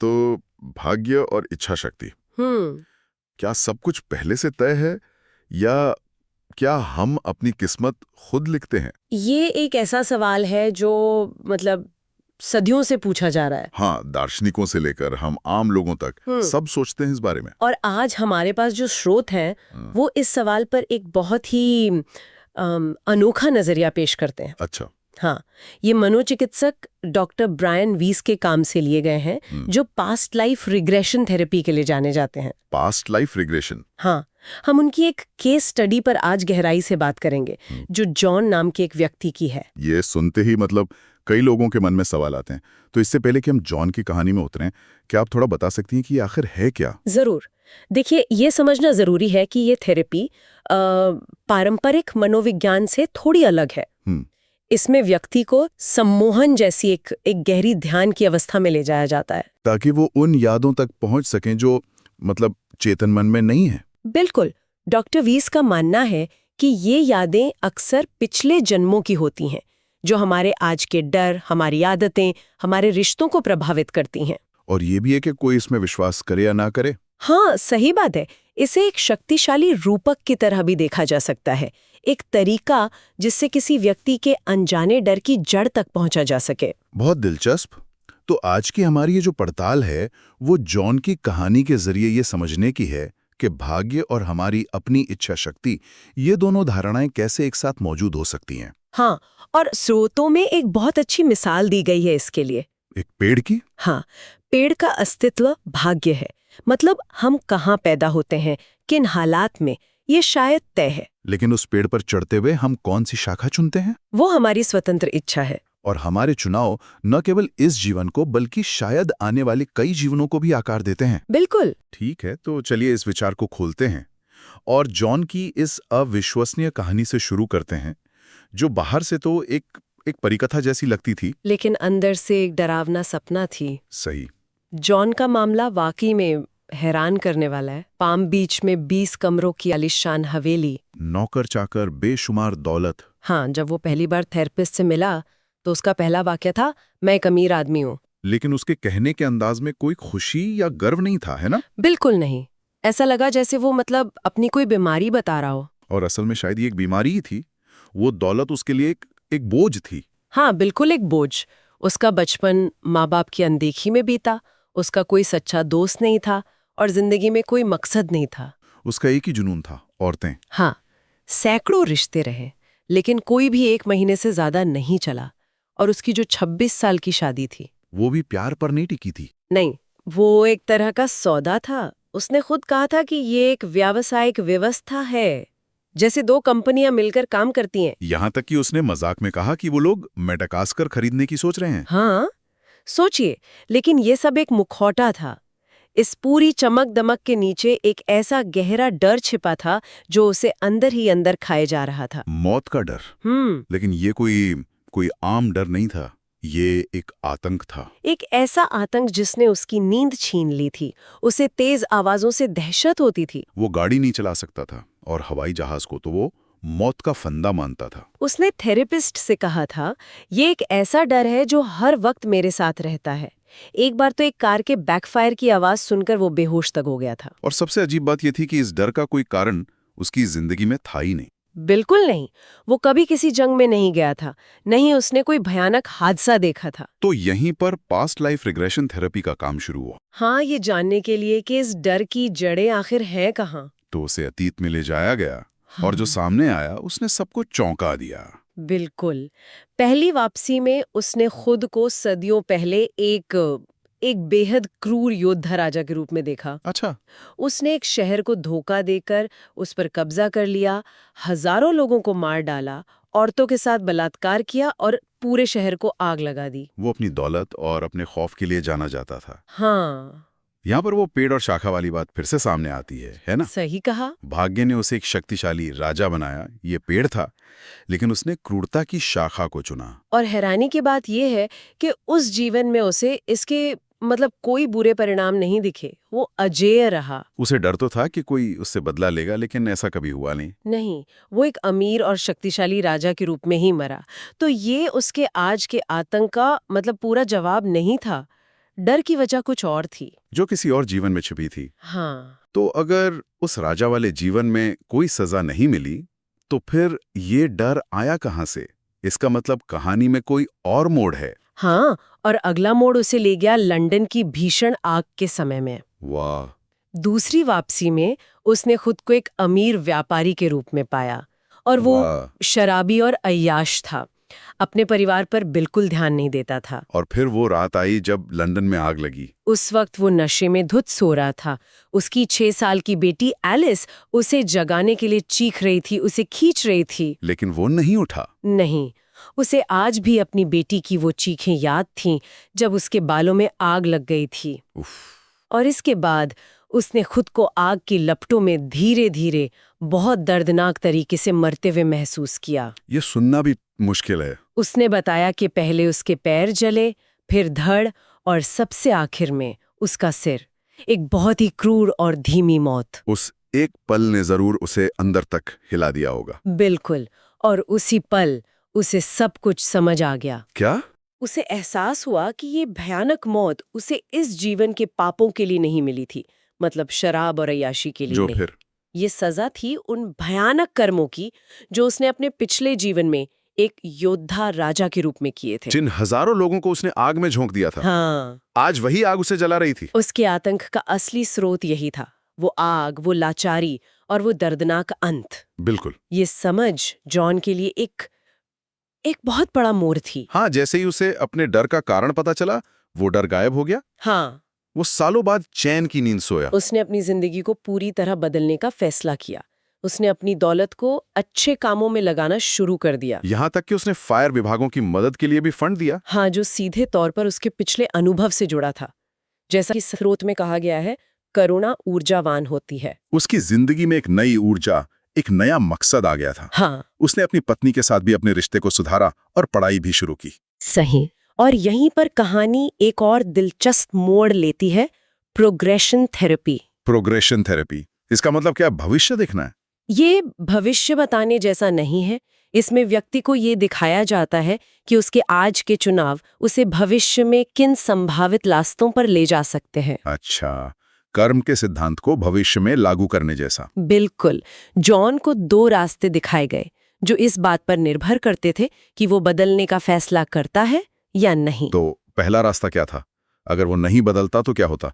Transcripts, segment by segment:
तो भाग्य और इच्छा शक्ति, क्या सब कुछ पहले से तय है या क्या हम अपनी किस्मत खुद लिखते हैं? ये एक ऐसा सवाल है जो मतलब सदियों से पूछा जा रहा है। हाँ, दार्शनिकों से लेकर हम आम लोगों तक सब सोचते हैं इस बारे में। और आज हमारे पास जो स्रोत हैं वो इस सवाल पर एक बहुत ही अनोखा नजरिया पेश करते हैं। अच्छा। हाँ, ये मनोचिकित्सक डॉक्टर ब्रायन वीस के काम से लिए गए हैं, जो पास्ट लाइफ रिग्रेशन थेरेपी के लिए जाने जाते हैं। Past life regression? हाँ, हम उनकी एक केस स्टडी पर आज गहराई से बात करेंगे, जो जॉन नाम के एक व्यक्ति की है। ये सुनते ही मतलब कई लोगों के मन में सवाल आते हैं। तो इससे पहले कि हम जॉन की कहानी में उतरें, क्या आप थोड़ा बता सकती हैं कि ये आखिर है क्या? जरूर। देखिए, ये समझना जरूरी है कि ये थेरेपी पारंपरिक मनोविज्ञान से थोड़ी अलग है। इसमें व्यक्ति को सम्मोहन जैसी एक गहरी ध्यान की अवस्था में ले जाया जाता है, ताकि वो उन यादों तक पहुंच सकें जो मतलब चेतन मन में नहीं है। बिल्कुल। डॉक्टर वीस का मानना है कि ये यादें अक्सर पिछले जन्मों की होती हैं, जो हमारे आज के डर, हमारी आदतें, हमारे रिश्तों को प्रभावित करती हैं। और ये भी है कि कोई इसमें विश्वास करे या ना करे। हाँ, सही बात है। इसे एक शक्तिशाली रूपक की तरह भी देखा जा सकता है, एक तरीका जिससे किसी व्यक्ति के अनजाने डर की जड़ तक पहुंचा जा सके। बहुत दिलचस्प। तो आज की हमारी ये जो पड़ताल है वो जॉन की कहानी के जरिए ये समझने की है कि भाग्य और हमारी अपनी इच्छा शक्ति, ये दोनों धारणाएं कैसे एक साथ मौजूद हो सकती हैं। हाँ, और स्रोतों में एक बहुत अच्छी मिसाल दी गई है इसके लिए। एक पेड़ की? हाँ, पेड़ का अस्तित्व भाग्य है। मतलब हम कहाँ पैदा होते हैं, किन हालात में, ये शायद तय है। लेकिन उस पेड़ पर चढ़ते हुए हम कौन सी शाखा चुनते हैं, वो हमारी स्वतंत्र इच्छा है। और हमारे चुनाव न केवल इस जीवन को बल्कि शायद आने वाले कई जीवनों को भी आकार देते हैं। बिल्कुल। ठीक है, तो चलिए इस विचार को खोलते हैं और जॉन की इस अविश्वसनीय कहानी से शुरू करते हैं, जो बाहर से तो एक परिकथा जैसी लगती थी, लेकिन अंदर से एक डरावना सपना थी। सही। जॉन का मामला वाकई में हैरान करने वाला है। पाम बीच में 20 कमरों की आलीशान हवेली, नौकर चाकर, बेशुमार दौलत। हाँ, जब वो पहली बार थेरेपिस्ट से मिला तो उसका पहला वाक्य था, मैं एक अमीर आदमी हूँ। लेकिन उसके कहने के अंदाज में कोई खुशी या गर्व नहीं था, है ना? बिल्कुल नहीं। ऐसा लगा जैसे वो मतलब अपनी कोई बीमारी बता रहा हो। और असल में शायद ये एक बीमारी ही थी। वो दौलत उसके लिए एक बोझ थी। हाँ, बिल्कुल एक बोझ। उसका बचपन माँ बाप की अनदेखी में बीता, उसका कोई सच्चा दोस्त नहीं था और जिंदगी में कोई मकसद नहीं था। उसका एक ही जुनून था, औरतें। हाँ, सैकड़ों रिश्ते रहे, लेकिन कोई भी 1 महीने से ज्यादा नहीं चला। और उसकी जो 26 साल की शादी थी, वो भी प्यार पर नहीं टिकी थी। नहीं, वो एक तरह का सौदा था। उसने खुद कहा था कि ये एक व्यावसायिक व्यवस्था है, जैसे 2 कंपनियां मिलकर काम करती हैं। यहाँ तक कि उसने मजाक में कहा कि वो लोग मेडागास्कर खरीदने की सोच रहे हैं। हाँ, सोचिए। लेकिन ये सब एक मुखौटा था। इस पूरी चमक दमक के नीचे एक ऐसा गहरा डर छिपा था जो उसे अंदर ही अंदर खाए जा रहा था। मौत का डर। लेकिन ये कोई आम डर नहीं था, ये एक आतंक था। एक ऐसा आतंक जिसने उसकी नींद छीन ली थी। उसे तेज आवाजों से दहशत होती थी। वो गाड़ी नहीं चला सकता था और हवाई जहाज को तो वो मौत का फंदा मानता था। उसने थेरेपिस्ट से कहा था, ये एक ऐसा डर है जो हर वक्त मेरे साथ रहता है। एक बार तो एक कार के बैकफायर की आवाज सुनकर वो बेहोश तक हो गया था। और सबसे अजीब बात ये थी कि इस डर का कोई कारण उसकी जिंदगी में था ही नहीं। बिल्कुल नहीं। वो कभी किसी जंग में नहीं गया था, नहीं उसने कोई भयानक हादसा देखा था। तो यहीं पर पास्ट लाइफ रिग्रेशन थेरेपी का काम शुरू हुआ। हाँ, ये जानने के लिए कि इस डर की जड़ें आखिर हैं कहाँ। तो उसे अतीत में ले जाया गया। और जो सामने आया उसने सबको चौंका दिया। बिल्कुल। पहली वापसी में उसने खुद को सदियों पहले एक बेहद क्रूर योद्धा राजा के रूप में देखा। अच्छा। उसने एक शहर को धोखा देकर उस पर कब्जा कर लिया, हजारों लोगों को मार डाला, औरतों के साथ बलात्कार किया और पूरे शहर को आग लगा दी। वो अपनी दौलत और अपने खौफ के लिए जाना जाता था। हाँ, यहाँ पर वो पेड़ और शाखा वाली बात फिर से सामने आती है ना? सही कहा। भाग्य ने उसे एक शक्तिशाली राजा बनाया, ये पेड़ था, लेकिन उसने क्रूरता की शाखा को चुना। और हैरानी की बात यह है कि उस जीवन में उसे इसके मतलब कोई बुरे परिणाम नहीं दिखे। वो अजेय रहा। उसे डर तो था कि कोई उससे बदला लेगा, लेकिन ऐसा कभी हुआ नहीं, वो एक अमीर और शक्तिशाली राजा के रूप में ही मरा। तो ये उसके आज के आतंक का मतलब पूरा जवाब नहीं था। डर की वजह कुछ और थी। जो किसी और जीवन में छिपी थी। हाँ, तो अगर उस राजा वाले जीवन में कोई सजा नहीं मिली, तो फिर ये डर आया कहाँ से? इसका मतलब कहानी में कोई और मोड़ है। हाँ, और अगला मोड़ उसे ले गया लंदन की भीषण आग के समय में। वाह। दूसरी वापसी में उसने खुद को एक अमीर व्यापारी के रूप में पाया और वो वाह। शराबी और अय्याश था। अपने परिवार पर बिल्कुल ध्यान नहीं देता था। और फिर वो रात आई जब लंदन में आग लगी। उस वक्त वो नशे में धुत सो रहा था। उसकी 6 साल की बेटी एलिस उसे जगाने के लिए चीख रही थी, उसे खींच रही थी। लेकिन वो नहीं उठा। नहीं, उसे आज भी अपनी बेटी की वो चीखें याद थीं जब उसके बालों में आग लग गई थी। उफ। और इसके बाद उसने खुद को आग की लपटों में धीरे धीरे बहुत दर्दनाक तरीके से मरते हुए महसूस किया। ये सुनना भी मुश्किल है। उसने बताया कि पहले उसके पैर जले, फिर धड़ और सबसे आखिर में उसका सिर। एक बहुत ही क्रूर और धीमी मौत। उस एक पल ने जरूर उसे अंदर तक हिला दिया होगा। बिल्कुल। और उसी पल उसे सब कुछ समझ आ गया। क्या? उसे एहसास हुआ कि ये भयानक मौत उसे इस जीवन के पापों के लिए नहीं मिली थी, मतलब शराब और अय्याशी के लिए जो नहीं। फिर ये सजा थी उन भयानक कर्मों की जो उसने अपने पिछले जीवन में एक योद्धा राजा के रूप में किए थे। जिन हजारों लोगों को उसने आग में झोंक दिया था। हाँ, आज वही आग उसे जला रही थी। उसके आतंक का असली स्रोत यही था। वो आग, वो लाचारी और वो दर्दनाक अंत। बिल्कुल। ये समझ जॉन के लिए एक बहुत बड़ा मोड़ थी। हाँ, जैसे ही उसे अपने डर का कारण पता चला, वो डर गायब हो गया। हाँ, वो सालों बाद चैन की नींद सोया। उसने अपनी जिंदगी को पूरी तरह बदलने का फैसला किया। उसने अपनी दौलत को अच्छे कामों में लगाना शुरू कर दिया। यहाँ तक कि उसने फायर विभागों की मदद के लिए भी फंड दिया। हाँ, जो सीधे तौर पर उसके पिछले अनुभव से जुड़ा था। जैसा कि स्रोत में कहा गया है, करुणा ऊर्जावान होती है। उसकी जिंदगी में एक नई ऊर्जा, एक नया मकसद आ गया था। हाँ, उसने अपनी पत्नी के साथ भी अपने रिश्ते को सुधारा और पढ़ाई भी शुरू की। सही। और यहीं पर कहानी एक और दिलचस्प मोड़ लेती है, प्रोग्रेशन थेरेपी। प्रोग्रेशन थेरेपी, इसका मतलब क्या? भविष्य देखना है? ये भविष्य बताने जैसा नहीं है। इसमें व्यक्ति को ये दिखाया जाता है कि उसके आज के चुनाव उसे भविष्य में किन संभावित रास्तों पर ले जा सकते हैं। अच्छा, कर्म के सिद्धांत को भविष्य में लागू करने जैसा। बिल्कुल। जॉन को 2 रास्ते दिखाए गए जो इस बात पर निर्भर करते थे कि वो बदलने का फैसला करता है या नहीं। तो पहला रास्ता क्या था? अगर वो नहीं बदलता तो क्या होता?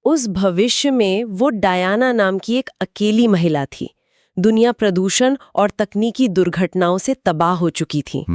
उस भविष्य में वो डायना नाम की एक अकेली महिला थी। दुनिया प्रदूषण और तकनीकी दुर्घटनाओं से तबाह हो चुकी थी।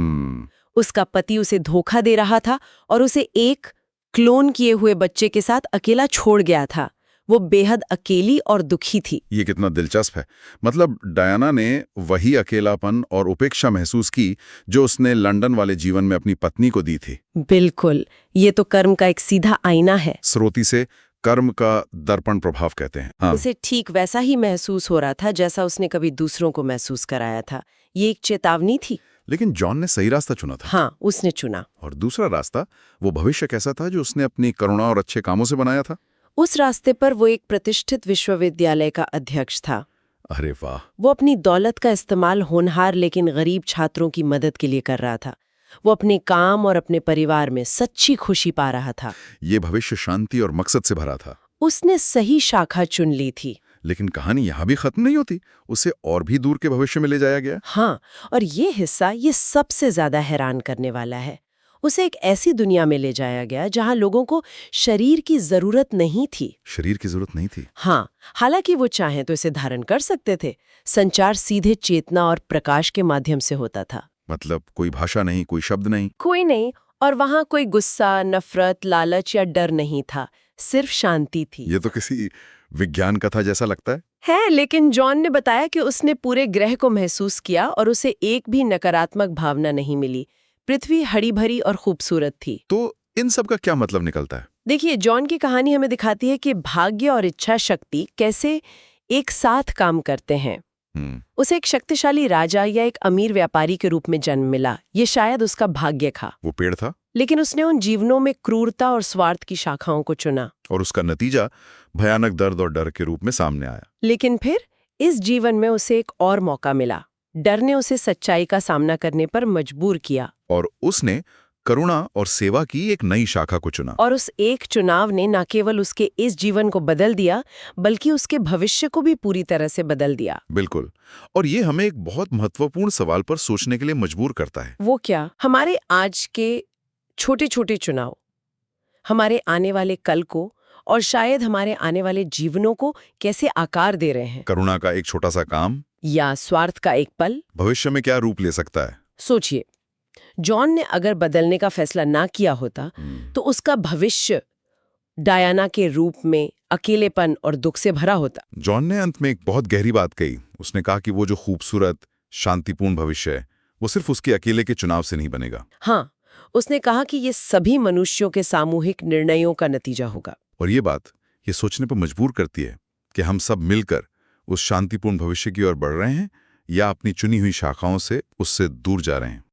उसका पति उसे धोखा दे रहा था और उसे एक क्लोन किए हुए बच्चे के साथ अकेला छोड़ गया था। वो बेहद अकेली और दुखी थी। ये कितना दिलचस्प है। मतलब डायना ने वही अकेलापन और उपेक्षा महसूस की जो उसने लंदन वाले जीवन में अपनी पत्नी को दी थी। बिल्कुल। ये तो कर्म का एक सीधा आईना है। स्रोती से कर्म का दर्पण प्रभाव कहते हैं। हाँ। उसे ठीक वैसा ही महसूस हो रहा था जैसा उसने कभी दूसरों को महसूस कराया था। ये एक चेतावनी थी। लेकिन जॉन ने सही रास्ता चुना था। हाँ, उसने चुना। और दूसरा रास्ता, वो भविष्य कैसा था जो उसने अपनी करुणा और अच्छे कामों से बनाया था? उस रास्ते पर वो एक प्रतिष्ठित विश्वविद्यालय का अध्यक्ष था। अरे वाह। वो अपनी दौलत का इस्तेमाल होनहार लेकिन गरीब छात्रों की मदद के लिए कर रहा था। वो अपने काम और अपने परिवार में सच्ची खुशी पा रहा था। ये भविष्य शांति और मकसद से भरा था। उसने सही शाखा चुन ली थी। लेकिन कहानी यहाँ भी खत्म नहीं होती, उसे और भी दूर के भविष्य में ले जाया गया। हाँ, और ये हिस्सा ये सबसे ज्यादा हैरान करने वाला है। उसे एक ऐसी दुनिया में ले जाया गया जहां लोगों को शरीर की जरूरत नहीं थी। शरीर की जरूरत नहीं थी? हाँ, हालांकि वो चाहें तो इसे धारण कर सकते थे। संचार सीधे चेतना और प्रकाश के माध्यम से होता था। मतलब कोई भाषा नहीं, कोई शब्द नहीं? कोई नहीं। और वहां कोई गुस्सा, नफरत, लालच या डर नहीं था, सिर्फ शांति थी। ये तो किसी विज्ञान कथा जैसा लगता है। लेकिन जॉन ने बताया कि उसने पूरे ग्रह को महसूस किया और उसे एक भी नकारात्मक भावना नहीं मिली। पृथ्वी हरी भरी और खूबसूरत थी। तो इन सब का क्या मतलब निकलता है? देखिए, जॉन की कहानी हमें दिखाती है कि भाग्य और इच्छा शक्ति कैसे एक साथ काम करते हैं। उसे एक शक्तिशाली राजा या एक अमीर व्यापारी के रूप में जन्म मिला। ये शायद उसका भाग्य था। वो पेड़ था। लेकिन उसने उन जीवनों में क्रूरता और स्वार्थ की शाखाओं को चुना। और उसका नतीजा भयानक दर्द और डर के रूप में सामने आया। लेकिन फिर इस जीवन में उसे एक और मौका मिला। डर ने उसे सच्चाई का सामना करने पर मजबूर किया। और उसने करुणा और सेवा की एक नई शाखा को चुना। और उस एक चुनाव ने न केवल उसके इस जीवन को बदल दिया, बल्कि उसके भविष्य को भी पूरी तरह से बदल दिया। बिल्कुल। और ये हमें एक बहुत महत्वपूर्ण सवाल पर सोचने के लिए मजबूर करता है। वो क्या? हमारे आज के छोटे छोटे चुनाव हमारे आने वाले कल को और शायद हमारे आने वाले जीवनों को कैसे आकार दे रहे हैं? करुणा का एक छोटा सा काम या स्वार्थ का एक पल भविष्य में क्या रूप ले सकता है? सोचिए, जॉन ने अगर बदलने का फैसला ना किया होता तो उसका भविष्य डायना के रूप में अकेलेपन और दुख से भरा होता। जॉन ने अंत में एक बहुत गहरी बात कही। उसने कहा कि वो जो खूबसूरत शांतिपूर्ण भविष्य है वो सिर्फ उसके अकेले के चुनाव से नहीं बनेगा। हाँ, उसने कहा कि ये सभी मनुष्यों के सामूहिक निर्णयों का नतीजा होगा। और ये बात ये सोचने पर मजबूर करती है कि हम सब मिलकर उस शांतिपूर्ण भविष्य की ओर बढ़ रहे हैं या अपनी चुनी हुई शाखाओं से उससे दूर जा रहे हैं।